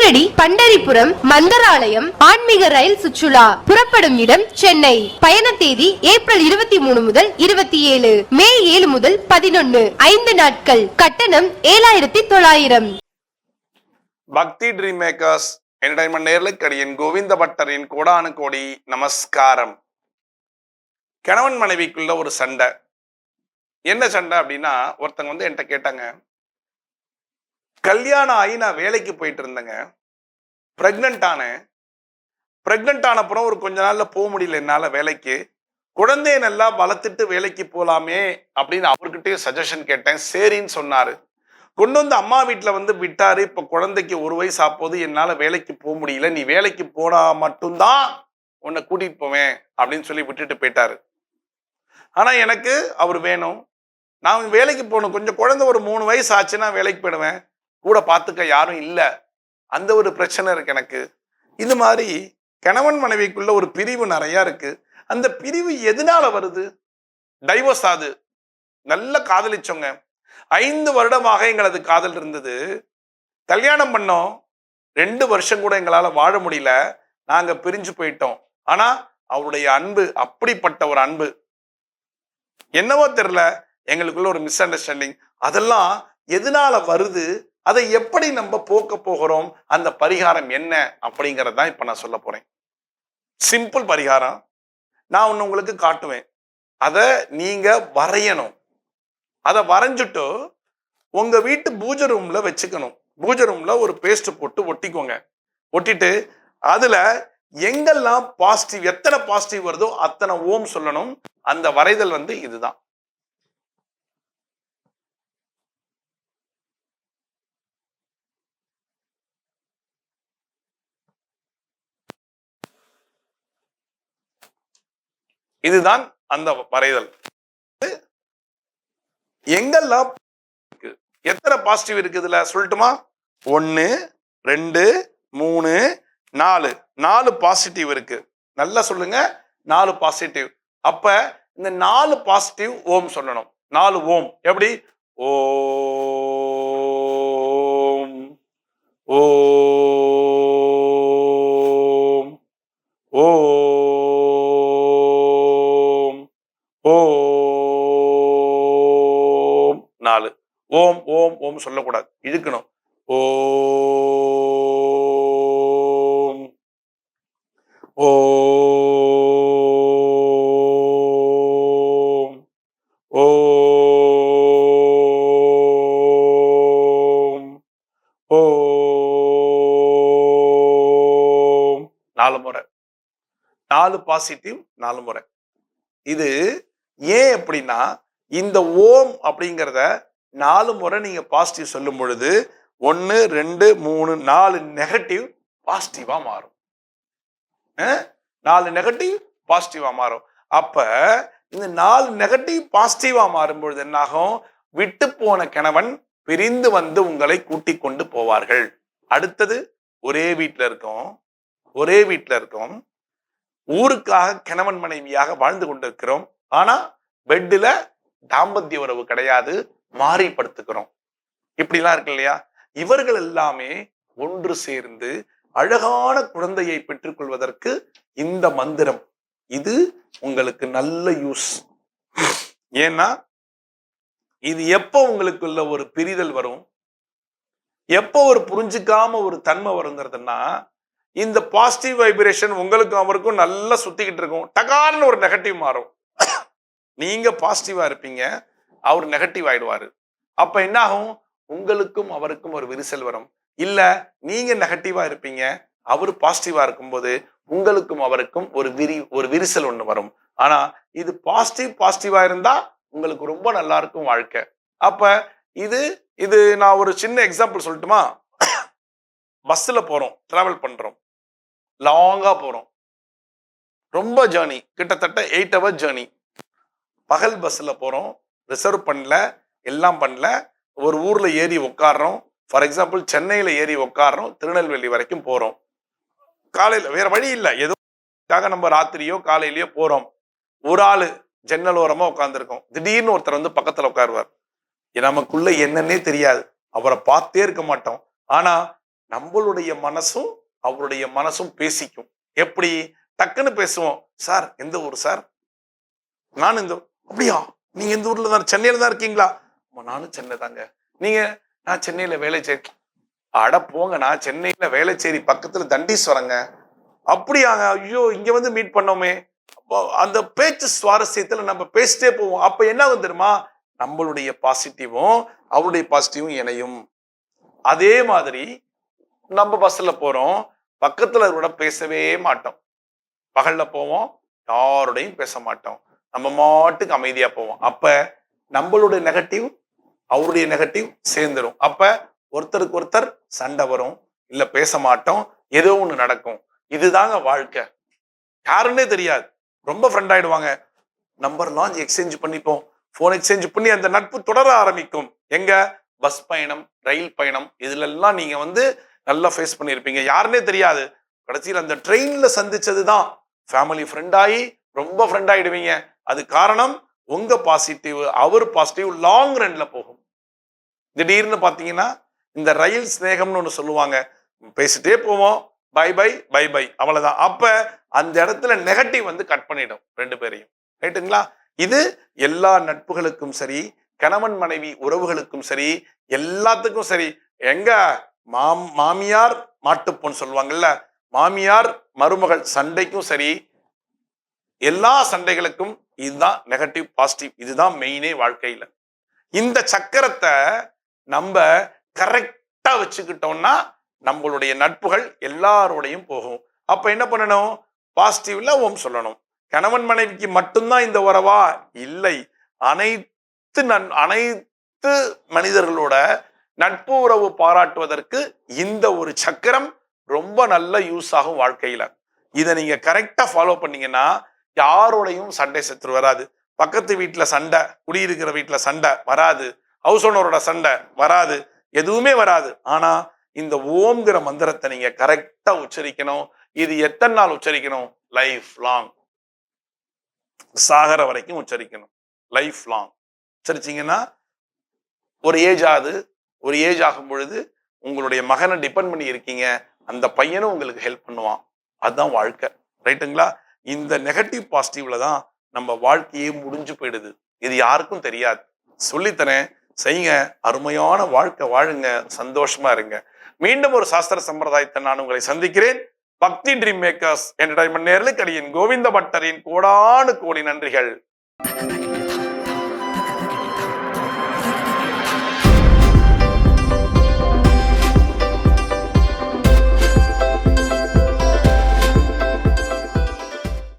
ஷீரடி, பண்டரிபுரம், மந்தராலயம் ஆன்மீக ரயில் சுற்றுலா. புறப்படும் இடம் சென்னை. பயண தேதி ஏப்ரல் 23 முதல் 27, மே 7 முதல் 11, 5 நாட்கள். கட்டணம் 7900. பக்தி ட்ரீம் மேக்கர்ஸ் என்டர்டைன்மெண்ட் நேயர்களுக்கு அடியேன் கோவிந்த பட்டரின் கோடானு கோடி நமஸ்காரம். கணவன் மனைவிக்குள்ள ஒரு சண்டை. என்ன சண்டை அப்படின்னா, ஒருத்தங்க என்கிட்ட கேட்டாங்க, கல்யாணம் ஆகி நான் வேலைக்கு போயிட்டு இருந்தேங்க, பிரெக்னன்ட் ஆனப்புறம் ஒரு கொஞ்ச நாள்ல போக முடியல என்னால வேலைக்கு. குழந்தைய நல்லா வளர்த்துட்டு வேலைக்கு போலாமே அப்படின்னு அவர்கிட்டயே சஜஷன் கேட்டேன். சரின்னு சொன்னாரு. கொண்டு வந்து அம்மா வீட்டுல விட்டாரு. இப்ப குழந்தைக்கு 1 வயசு ஆப்போது. என்னால வேலைக்கு போக முடியல, நீ வேலைக்கு போனா மட்டும்தான் உன்னை கூட்டிட்டு போவேன் அப்படின்னு சொல்லி விட்டுட்டு போயிட்டாரு. ஆனா எனக்கு அவர் வேணும், நான் வேலைக்கு போகணும். கொஞ்சம் குழந்தை ஒரு 3 வயசு ஆச்சுன்னா வேலைக்கு போயிடுவேன், கூட பார்த்துக்க யாரும் இல்லை, அந்த ஒரு பிரச்சனை இருக்கு எனக்கு. இது மாதிரி கணவன் மனைவிக்குள்ள ஒரு பிரிவு நிறைய இருக்கு. அந்த பிரிவு எதனால வருது? டைவோர்ஸ் ஆகுது. நல்ல காதலிச்சோங்க, 5 வருடமாக எங்களது காதல் இருந்தது. கல்யாணம் பண்ணோம், 2 வருஷம் கூட எங்களால வாழ முடியல, நாங்க பிரிஞ்சு போயிட்டோம். ஆனா அவருடைய அன்பு அப்படிப்பட்ட ஒரு அன்பு. என்னவோ தெரியல, எங்களுக்குள்ள ஒரு மிஸ் அண்டர்ஸ்டாண்டிங். அதெல்லாம் எதனால வருது, அதை எப்படி நம்ம போக்க போகிறோம், அந்த பரிகாரம் என்ன அப்படிங்கறதான் இப்ப நான் சொல்ல போறேன். சிம்பிள் பரிகாரம். நான் ஒண்ணு உங்களுக்கு காட்டுவேன், அதை நீங்க வரையணும். அதை வரைஞ்சிட்டு உங்க வீட்டு பூஜை ரூம்ல வச்சுக்கணும். பூஜை ரூம்ல ஒரு பேஸ்ட் போட்டு ஒட்டிக்கோங்க. ஒட்டிட்டு அதுல எங்கெல்லாம் பாசிட்டிவ், எத்தனை பாசிட்டிவ் வருதோ அத்தனை ஓம் சொல்லணும். அந்த வரைதல் இதுதான். இதுதான் அந்த வரைதல். எங்கெல்லாம் எத்தனை பாசிட்டிவ் இருக்கு இதுல சொல்லட்டுமா? 1, 2, 3, 4 பாசிட்டிவ் இருக்கு. நல்லா சொல்லுங்க, 4 பாசிட்டிவ். அப்ப இந்த 4 பாசிட்டிவ் ஓம் சொல்லணும். 4 ஓம் எப்படி? ஓம் ஓம் ஓம் ஓம் 4. ஓம் ஓம் ஓம் சொல்லக்கூடாது, இழுக்கணும். ஓம் ஓம் ஓம் ஓம் 4 முறை. 4 பாசிட்டிவ் 4 முறை. இது ஏன் அப்படின்னா, இந்த ஓம் அப்படிங்கிறத 4 முறை நீங்க பாசிட்டிவ் சொல்லும் பொழுது 1, 2, 3, 4 நெகட்டிவ் பாசிட்டிவா மாறும். 4 நெகட்டிவ் பாசிட்டிவா மாறும். அப்ப இந்த 4 நெகட்டிவ் பாசிட்டிவா மாறும் பொழுது என்னாகும்? விட்டு போன கணவன் பிரிந்து உங்களை கூட்டிக் கொண்டு போவார்கள். அடுத்தது ஒரே வீட்டுல இருக்கோம், ஊருக்காக கணவன் மனைவியாக வாழ்ந்து கொண்டிருக்கிறோம். ஆனா பெட்ல தாம்பத்திய உறவு கிடையாது, மாறி படுத்துக்கிறோம். இப்படிலாம் இருக்கு இல்லையா? இவர்கள் எல்லாமே ஒன்று சேர்ந்து அழகான குழந்தையை பெற்றுக் கொள்வதற்கு இந்த மந்திரம் இது உங்களுக்கு நல்ல யூஸ். ஏன்னா இது எப்போ உங்களுக்குள்ள ஒரு பிரிதல் வரும், எப்போ ஒரு புரிஞ்சுக்காம ஒரு தன்மை வருங்கிறதுனா, இந்த பாசிட்டிவ் வைப்ரேஷன் உங்களுக்கும் அவருக்கும் நல்லா சுத்திக்கிட்டு இருக்கும். டகார்னு ஒரு நெகட்டிவ் மாறும். நீங்க பாசிட்டிவா இருப்பீங்க, அவர் நெகட்டிவ் ஆயிடுவாரு. அப்ப என்ன ஆகும்? உங்களுக்கும் அவருக்கும் ஒரு விரிசல் வரும். இல்ல நீங்க நெகட்டிவா இருப்பீங்க, அவர் பாசிட்டிவா இருக்கும்போது உங்களுக்கும் அவருக்கும் ஒரு விரிசல் ஒண்ணு வரும். ஆனா இது பாசிட்டிவா இருந்தா உங்களுக்கு ரொம்ப நல்லா இருக்கும் வாழ்க்கை. அப்ப இது நான் ஒரு சின்ன எக்ஸாம்பிள் சொல்லட்டுமா? பஸ்ல போறோம், டிராவல் பண்றோம், லாங்கா போறோம், ரொம்ப ஜேர்னி, கிட்டத்தட்ட 8 hour ஜேர்னி. பகல் பஸ்ல போறோம், ரிசர்வ் பண்ணல, எல்லாம் பண்ணல, ஒரு ஊர்ல ஏறி உட்காடுறோம். ஃபார் எக்ஸாம்பிள் சென்னையில ஏறி உட்காடுறோம், திருநெல்வேலி வரைக்கும் போறோம். காலையில வேற வழி இல்லை, ஏதோ நம்ம ராத்திரியோ காலையிலயோ போறோம். ஒரு ஆளு ஜன்னல் ஓரமா உட்கார்ந்துருக்கோம். திடீர்னு ஒருத்தர் பக்கத்துல உட்காருவார். நமக்குள்ள என்னன்னே தெரியாது, அவரை பார்த்தே இருக்க மாட்டோம். ஆனா நம்மளுடைய மனசும் அவருடைய மனசும் பேசிக்கும். எப்படி? டக்குன்னு பேசுவோம். சார் எந்த ஊர் சார்? நான் இந்த அப்படியா? நீங்க எந்த ஊர்ல தான்? சென்னையில தான் இருக்கீங்களா? நானும் சென்னை தாங்க. நீங்க? நான் சென்னையில வேலைச்சேரி. அட போங்க, நான் சென்னையில வேலைச்சேரி பக்கத்துல தண்டீஸ்வரங்க. அப்படியாங்க? ஐயோ, இங்க வந்து மீட் பண்ணோமே. அந்த பேச்சு சுவாரஸ்யத்துல நம்ம பேசிட்டே போவோம். அப்ப என்ன ஆகும் தெரியுமா? நம்மளுடைய பாசிட்டிவும் அவருடைய பாசிட்டிவும் இணையும். அதே மாதிரி நம்ம பஸ்ல போறோம், பக்கத்துல கூட பேசவே மாட்டோம். பகல்ல போவோம், யாரோடையும் பேச மாட்டோம். நம்ம மாட்டுக்கு அமைதியா போவோம். அப்ப நம்மளுடைய நெகட்டிவ் அவருடைய நெகட்டிவ் சேர்ந்துரும். அப்ப ஒருத்தருக்கு ஒருத்தர் சண்டை வரும், இல்ல பேச மாட்டோம், ஏதோ ஒண்ணு நடக்கும். இதுதாங்க வாழ்க்கை. யாருன்னே தெரியாது, ரொம்ப ஃப்ரெண்ட் ஆயிடுவாங்க. நம்பர்லாம் எக்ஸ்சேஞ்ச் பண்ணிப்போம், போன் எக்ஸ்சேஞ்ச் பண்ணி அந்த நட்பு தொடர ஆரம்பிக்கும். எங்க? பஸ் பயணம், ரயில் பயணம், இதுல எல்லாம் நீங்க வந்து நல்லா ஃபேஸ் பண்ணியிருப்பீங்க. யாருன்னே தெரியாது, கடைசியில் அந்த ட்ரெயின்ல சந்திச்சதுதான் ஃபேமிலி ஃப்ரெண்ட் ஆகி ரொம்ப ஃப்ரெண்ட் ஆயிடுவீங்க. அது காரணம் உங்க பாசிட்டிவ் அவர் பாசிட்டிவ் லாங் ரன்ல போகும். திடீர்னு பாத்தீங்கன்னா இந்த ரயில் ஸ்நேகம்னு ஒண்ணு சொல்லுவாங்க, பேசிட்டே போவோம், பை பை பை பை, அவ்வளவுதான். அப்ப அந்த இடத்துல நெகட்டிவ் வந்து கட் பண்ணிடும் ரெண்டு பேரையும். ரைட்டுங்களா? இது எல்லா நட்புகளுக்கும் சரி, கணவன் மனைவி உறவுகளுக்கும் சரி, எல்லாத்துக்கும் சரி. எங்க மாமியார் மாட்டுப்பொன் சொல்லுவாங்கல்ல, மாமியார் மருமகள் சண்டைக்கும் சரி, எல்லா சண்டைகளுக்கும் இதுதான் நெகட்டிவ் பாசிட்டிவ். இதுதான் மெயினே வாழ்க்கையில. இந்த சக்கரத்தை நம்ம கரெக்டா வச்சுக்கிட்டோம்னா நம்மளுடைய நட்புகள் எல்லாரோடையும் போகும். அப்ப என்ன பண்ணணும்? பாசிட்டிவ்ல ஓம் சொல்லணும். கணவன் மனைவிக்கு மட்டும்தான் இந்த உறவா? இல்லை, அனைத்து மனிதர்களோட நட்பு உறவு பாராட்டுவதற்கு இந்த ஒரு சக்கரம் ரொம்ப நல்ல யூஸ் ஆகும் வாழ்க்கையில. இதை நீங்க கரெக்டா ஃபாலோ பண்ணீங்கன்னா யாரோடையும் சண்டை சத்துரு வராது. பக்கத்து வீட்டுல சண்டை, குடியிருக்கிற வீட்டுல சண்டை வராது, ஹவுஸ் ஓனரோட சண்டை வராது, எதுவுமே வராது. ஆனா இந்த ஓம்ங்கிற மந்திரத்தை நீங்க கரெக்டா உச்சரிக்கணும். இது எத்தனை நாள் உச்சரிக்கணும்? லைஃப் லாங், சாகர வரைக்கும் உச்சரிக்கணும். லைஃப் லாங் உச்சரிச்சீங்கன்னா ஒரு ஏஜ் ஆகுது, ஒரு ஏஜ் ஆகும் பொழுது உங்களுடைய மகனை டிபெண்ட் பண்ணி இருக்கீங்க, அந்த பையனும் உங்களுக்கு ஹெல்ப் பண்ணுவான். அதுதான் வாழ்க்கை. ரைட்டுங்களா? இந்த நெகட்டிவ் பாசிட்டிவ்ல தான் நம்ம வாழ்க்கையே முடிஞ்சு போயிடுது. இது யாருக்கும் தெரியாது. சொல்லித்தரேன், செய்யுங்க, அருமையான வாழ்க்கை வாழுங்க, சந்தோஷமா இருங்க. மீண்டும் ஒரு சாஸ்திர சம்பிரதாயத்தை நான் உங்களை சந்திக்கிறேன். பக்தி ட்ரீம் மேக்கர்ஸ் என்டர்டைன்மெண்ட் நேயர்களுக்கு அடியேன் கோவிந்த பட்டரின் கோடானு கோடி நன்றிகள்.